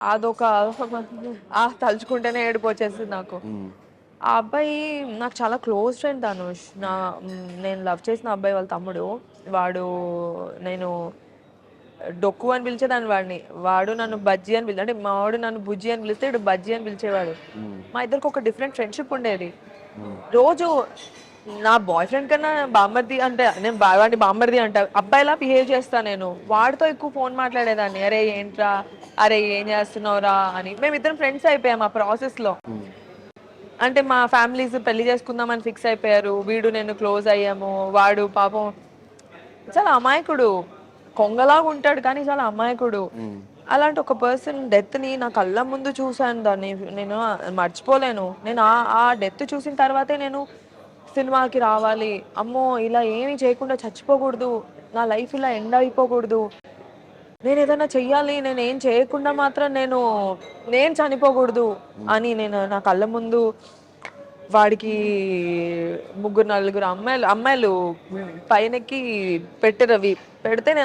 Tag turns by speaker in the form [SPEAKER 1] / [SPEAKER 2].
[SPEAKER 1] అదొక తలుచుకుంటేనే ఏడుపొచ్చేసింది నాకు. ఆ అబ్బాయి నాకు చాలా క్లోజ్ ఫ్రెండ్ ధనుష్. నేను లవ్ చేసిన అబ్బాయి వాళ్ళ తమ్ముడు. వాడు నేను డొక్కు అని పిలిచేదాన్ని వాడిని. వాడు నన్ను బజ్జీ అని అంటే మా వాడు నన్ను బుజ్జి అని పిలిస్తే ఈడు బజ్జీ అని పిలిచేవాడు. మా ఇద్దరికి ఒక డిఫరెంట్ ఫ్రెండ్‌షిప్ ఉండేది. రోజు నా బాయ్ ఫ్రెండ్ కన్నా బామ్మర్ది అంటే నేను వాడిని బామ్మర్ది అంటా. అబ్బాయిలా బిహేవ్ చేస్తా నేను. వాడితో ఎక్కువ ఫోన్ మాట్లాడేదాన్ని. "అరే ఏంట్రా? అరే ఏం చేస్తున్నావురా?" అని. మేమిద్దరం ఫ్రెండ్స్ అయిపోయాం ఆ ప్రాసెస్‌లో. అంటే మా ఫ్యామిలీస్ పెళ్లి చేసుకుందామని ఫిక్స్ అయిపోయారు. వీడు నేను క్లోజ్ అయ్యాము. వాడు పాపం చాలా అమాయకుడు. కొంగలాగా ఉంటాడు కానీ చాలా అమాయకుడు. అలాంటి ఒక పర్సన్ డెత్‌ని నా కళ్ళ ముందు చూసాను దాన్ని. నేను మర్చిపోలేను. నేను ఆ డెత్ చూసిన తర్వాతే నేను సినిమాకి రావాలి. అమ్మో! ఇలా ఏమి చేయకుండా చచ్చిపోకూడదు. నా లైఫ్ ఇలా ఎండ్ అయిపోకూడదు. నేనేదైనా చెయ్యాలి. నేనేం చేయకుండా మాత్రం నేను చనిపోకూడదు అని నేను నా కళ్ళ ముందు వాడికి ముగ్గురు, నలుగురు అమ్మాయిలు పైనెక్కి పెట్టిరవి. పెడితే నేను